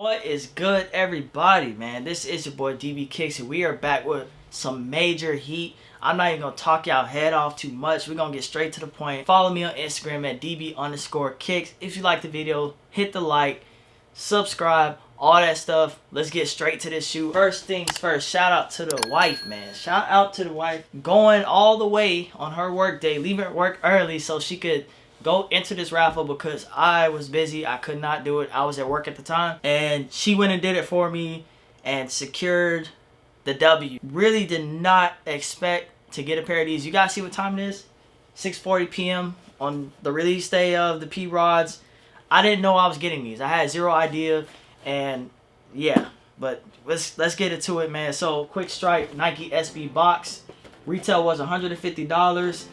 What is good, everybody, man? This is your boy DbKicks, and we are back with some major heat. I'm not even gonna talk y'all head off too much. We're gonna get straight to the point. Follow me on Instagram at DB_Kicks. If you like the video, hit the like, subscribe, all that stuff. Let's get straight to this shoot. First things first, shout out to the wife, man. Shout out to the wife going all the way on her work day, leaving work early so she could go into this raffle because I was busy. I could not do it. I was at work at the time. And she went and did it for me and secured the W. Really did not expect to get a pair of these. You guys see what time it is? 6:40 p.m. on the release day of the P-Rods. I didn't know I was getting these. I had zero idea. And yeah, but let's get into it, man. So Quick Strike Nike SB box. Retail was $150.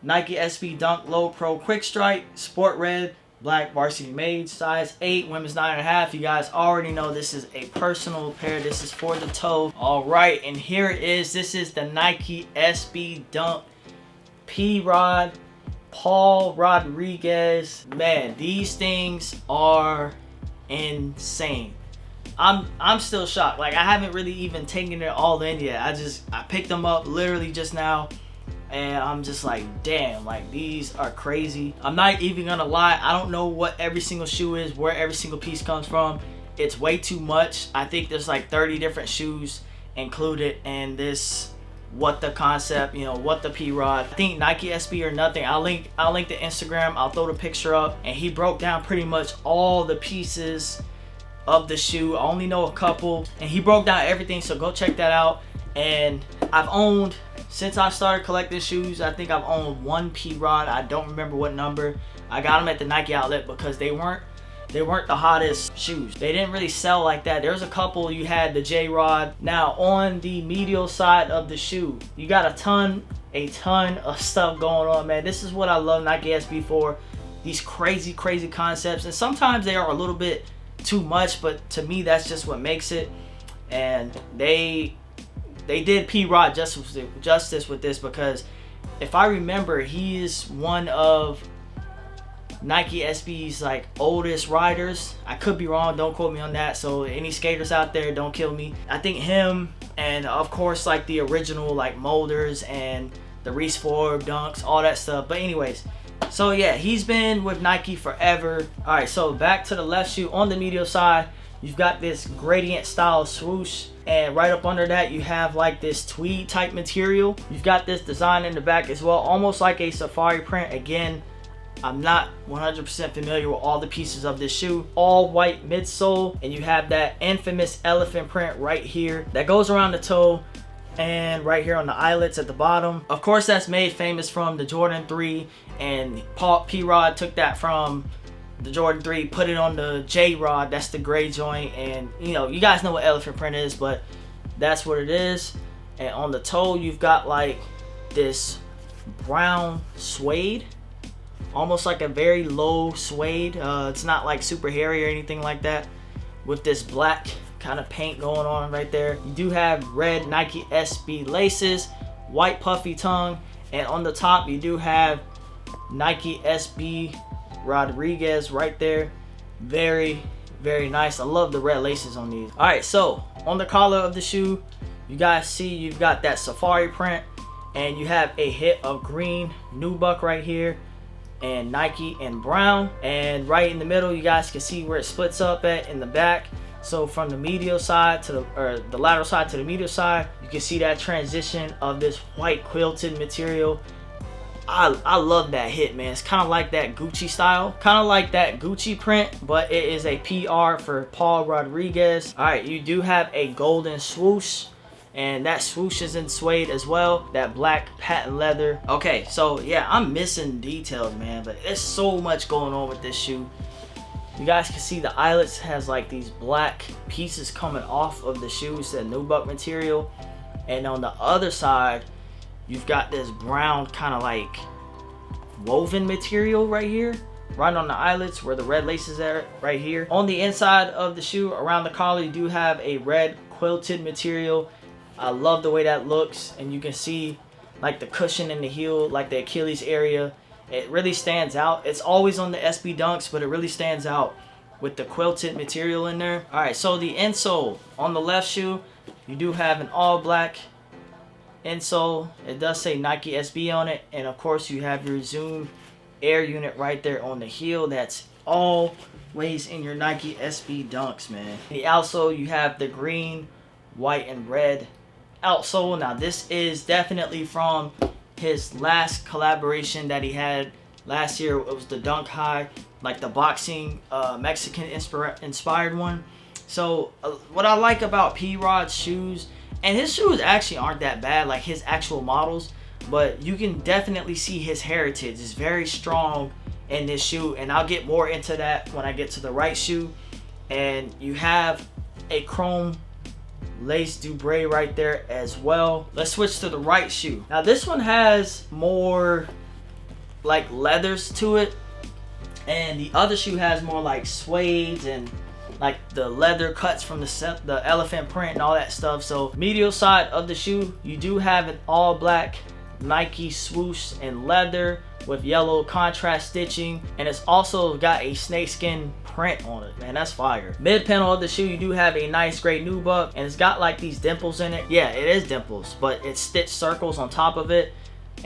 Nike SB Dunk Low Pro Quick Strike, Sport Red, Black Varsity Made, size 8, women's 9.5. You guys already know this is a personal pair. This is for the toe. All right, and here it is. This is the Nike SB Dunk P-Rod, Paul Rodriguez. Man, these things are insane. I'm still shocked. Like, I haven't really even taken it all in yet. I picked them up literally just now. And I'm just like, damn, like these are crazy. I'm not even gonna lie, I don't know what every single shoe is, where every single piece comes from. It's way too much. I think there's like 30 different shoes included in this what the concept, you know, what the P-Rod. I think Nike SB or nothing. I'll link the Instagram, I'll throw the picture up, and he broke down pretty much all the pieces of the shoe. I only know a couple, and he broke down everything, so go check that out. And I've owned, since I started collecting shoes, I think I've owned one P-Rod. I don't remember what number. I got them at the Nike outlet because they weren't the hottest shoes. They didn't really sell like that. There's a couple. You had the J-Rod. Now on the medial side of the shoe, you got a ton of stuff going on, man. This is what I love Nike SB for. These crazy concepts, and sometimes they are a little bit too much, but to me that's just what makes it. And they did P-Rod justice with this, because if I remember, he is one of Nike SB's like oldest riders. I could be wrong, don't quote me on that. So any skaters out there, don't kill me. I think him, and of course like the original like Molders and the Reese Ford Dunks, all that stuff. But anyways, so yeah, he's been with Nike forever. All right, so back to the left shoe. On the medial side, you've got this gradient style swoosh, and right up under that you have like this tweed type material. You've got this design in the back as well, almost like a safari print. Again, I'm not 100% familiar with all the pieces of this shoe. All white midsole, and you have that infamous elephant print right here that goes around the toe and right here on the eyelets at the bottom. Of course, that's made famous from the Jordan 3, and P-Rod took that from the Jordan 3, put it on the J-Rod. That's the gray joint, and you know, you guys know what elephant print is, but that's what it is. And on the toe, you've got like this brown suede, almost like a very low suede. It's not like super hairy or anything like that, with this black kind of paint going on right there. You do have red Nike SB laces, white puffy tongue, and on the top you do have Nike SB Rodriguez right there. Very nice. I love the red laces on these. All right, so on the collar of the shoe, you guys see you've got that safari print, and you have a hit of green nubuck right here, and Nike and brown, and right in the middle you guys can see where it splits up at in the back. So from the medial side to the lateral side to the medial side, you can see that transition of this white quilted material. I love that hit, man. It's kind of like that Gucci style, kind of like that Gucci print, but it is a PR for Paul Rodriguez. All right, you do have a golden swoosh, and that swoosh is in suede as well, that black patent leather. Okay, so yeah, I'm missing details, man, but there's so much going on with this shoe. You guys can see the eyelets has like these black pieces coming off of the shoe. It's that nubuck material, and on the other side you've got this brown kind of like woven material right here, right on the eyelets where the red laces are right here. On the inside of the shoe, around the collar, you do have a red quilted material. I love the way that looks, and you can see like the cushion in the heel, like the Achilles area. It really stands out. It's always on the SB Dunks, but it really stands out with the quilted material in there. Alright, so the insole on the left shoe, you do have an all black insole. It does say Nike SB on it, and of course you have your Zoom air unit right there on the heel. That's always in your Nike SB Dunks, man. The outsole, you have the green, white, and red outsole. Now this is definitely from his last collaboration that he had last year. It was the Dunk High, like the boxing Mexican inspired one. So what I like about P-Rod's shoes, and his shoes actually aren't that bad, like his actual models, but you can definitely see his heritage is very strong in this shoe, and I'll get more into that when I get to the right shoe. And you have a chrome lace dubray right there as well. Let's switch to the right shoe. Now this one has more like leathers to it, and the other shoe has more like suede and like the leather cuts from the elephant print and all that stuff. So medial side of the shoe, you do have an all black Nike swoosh in leather with yellow contrast stitching, and it's also got a snakeskin print on it. Man, that's fire. Mid panel of the shoe, you do have a nice gray nubuck, and it's got like these dimples in it. Yeah, it is dimples, but it's stitched circles on top of it,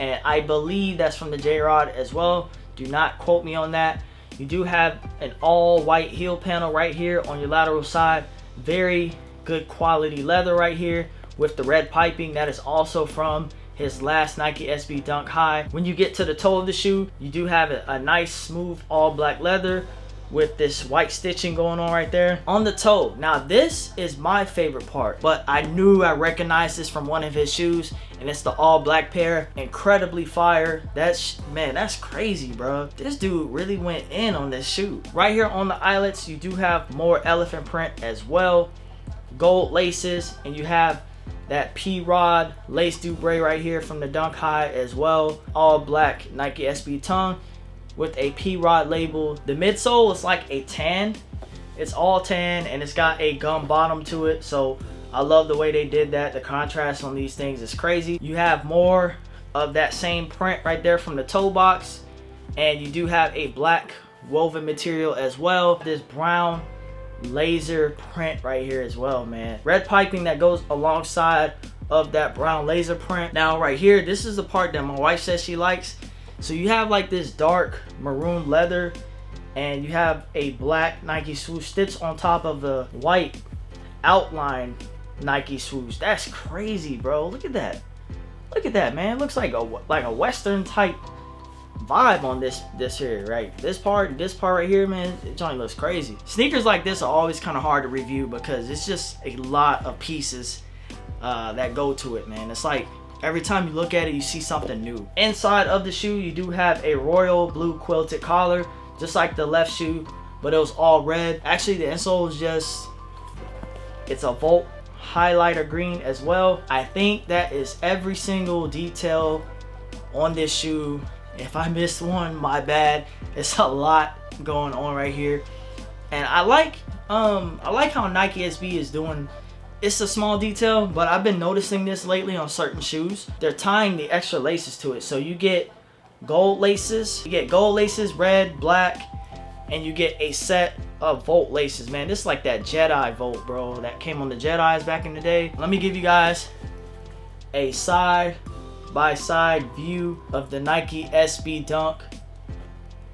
and I believe that's from the J-Rod as well. Do not quote me on that. You do have an all white heel panel right here on your lateral side. Very good quality leather right here with the red piping. That is also from his last Nike SB Dunk High. When you get to the toe of the shoe, you do have a nice smooth all black leather with this white stitching going on right there on the toe. Now this is my favorite part, but I knew I recognized this from one of his shoes, and it's the all black pair. Incredibly fire. Man, that's crazy, bro. This dude really went in on this shoe. Right here on the eyelets, you do have more elephant print as well, gold laces, and you have that P-Rod lace dubray right here from the Dunk High as well. All black Nike SB tongue with a P-Rod label. The midsole is like a tan. It's all tan, and it's got a gum bottom to it. So I love the way they did that. The contrast on these things is crazy. You have more of that same print right there from the toe box, and you do have a black woven material as well. This brown laser print right here as well, man. Red piping that goes alongside of that brown laser print. Now right here, this is the part that my wife says she likes. So you have like this dark maroon leather, and you have a black Nike swoosh stitch on top of the white outline Nike swoosh. That's crazy, bro. Look at that. Look at that, man. It looks like a Western type vibe on this here, right? This part right here, man, it just looks crazy. Sneakers like this are always kind of hard to review because it's just a lot of pieces that go to it, man. It's like every time you look at it, you see something new. Inside of the shoe, you do have a royal blue quilted collar, just like the left shoe, but it was all red. Actually, the insole is it's a Volt highlighter green as well. I think that is every single detail on this shoe. If I missed one, my bad. It's a lot going on right here, and I like how Nike SB is doing. It's a small detail, but I've been noticing this lately on certain shoes. They're tying the extra laces to it, so you get gold laces. You get gold laces, red, black, and you get a set of Volt laces. Man, this is like that Jedi Volt, bro, that came on the Jedis back in the day. Let me give you guys a side by side view of the Nike SB Dunk.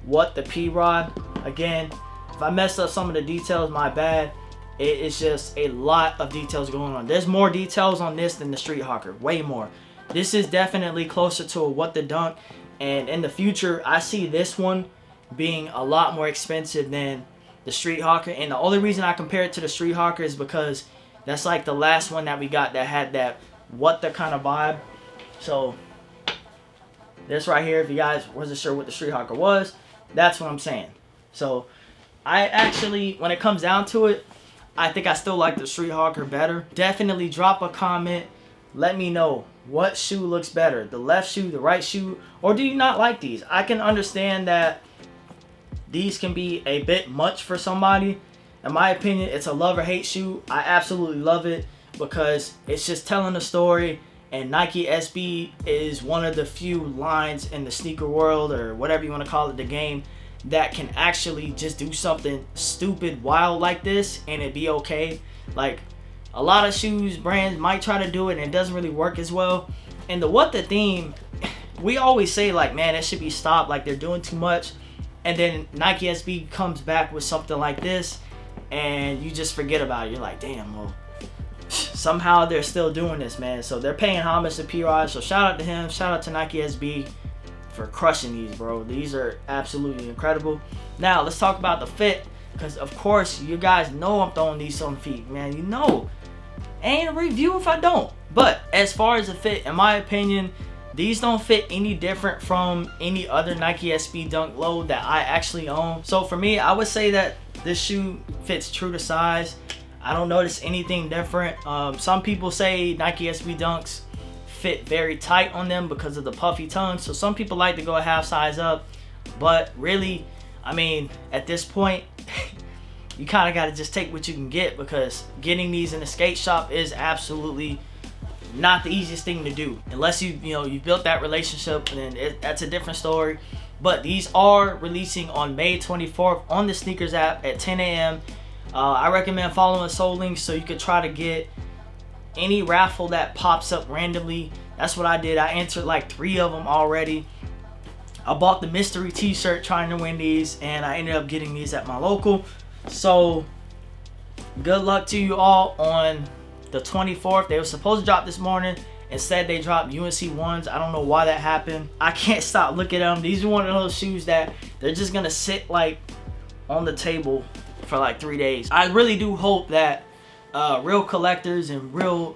What the P-Rod. Again, if I messed up some of the details, my bad. It is just a lot of details going on. There's more details on this than the Street Hawker, way more. This is definitely closer to a What the Dunk, and in the future I see this one being a lot more expensive than the Street Hawker. And the only reason I compare it to the Street Hawker is because that's like the last one that we got that had that what the kind of vibe. So this right here, if you guys wasn't sure what the Street Hawker was, that's what I'm saying. So I actually, when it comes down to it, I think I still like the Street Hawker better. Definitely drop a comment. Let me know what shoe looks better, the left shoe, the right shoe, or do you not like these? I can understand that these can be a bit much for somebody. In my opinion, it's a love or hate shoe. I absolutely love it because it's just telling a story, and Nike SB is one of the few lines in the sneaker world, or whatever you want to call it, the game, that can actually just do something stupid, wild like this, and it be okay. Like, a lot of shoes brands might try to do it and it doesn't really work as well. And the What the theme, we always say like, man, it should be stopped, like they're doing too much. And then Nike SB comes back with something like this and you just forget about it. You're like, damn, well, somehow they're still doing this, man. So they're paying homage to P-Rod. So shout out to him, shout out to Nike SB for crushing these, bro. These are absolutely incredible. Now let's talk about the fit, because of course you guys know I'm throwing these on feet, man. You know, ain't a review if I don't. But as far as the fit, in my opinion, these don't fit any different from any other Nike SB Dunk Low that I actually own. So for me, I would say that this shoe fits true to size. I don't notice anything different. Some people say Nike SB Dunks fit very tight on them because of the puffy tongue. So some people like to go a half size up. But really, I mean, at this point, you kind of got to just take what you can get, because getting these in the skate shop is absolutely not the easiest thing to do, unless you built that relationship, and then that's a different story. But these are releasing on May 24th on the sneakers app at 10 a.m. I recommend following Soul Links so you could try to get any raffle that pops up randomly. That's what I did. I entered like 3 of them already. I bought the mystery t-shirt trying to win these, and I ended up getting these at my local. So good luck to you all on the 24th. They were supposed to drop this morning. Instead, they dropped UNC ones. I don't know why that happened. I can't stop looking at them. These are one of those shoes that they're just gonna sit like on the table for like 3 days. I really do hope that real collectors and real,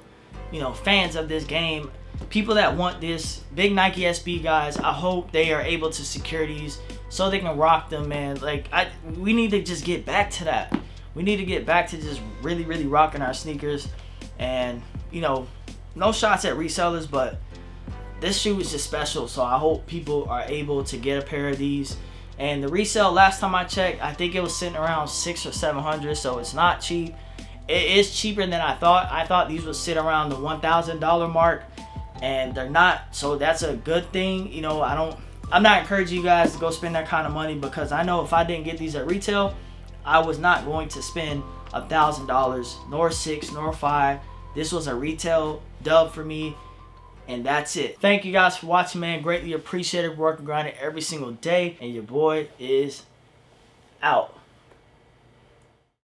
fans of this game, people that want this, big Nike SB guys, I hope they are able to secure these so they can rock them, man. Like, we need to just get back to that. We need to get back to just really, really rocking our sneakers. And, no shots at resellers, but this shoe is just special. So I hope people are able to get a pair of these. And the resale, last time I checked, I think it was sitting around $600 or $700. So it's not cheap. It is cheaper than I thought. I thought these would sit around the $1,000 mark, and they're not. So that's a good thing. I'm not encouraging you guys to go spend that kind of money, because I know if I didn't get these at retail, I was not going to spend $1,000, nor $600, nor $500. This was a retail dub for me, and that's it. Thank you guys for watching, man. Greatly appreciated. Working, grinding every single day, and your boy is out.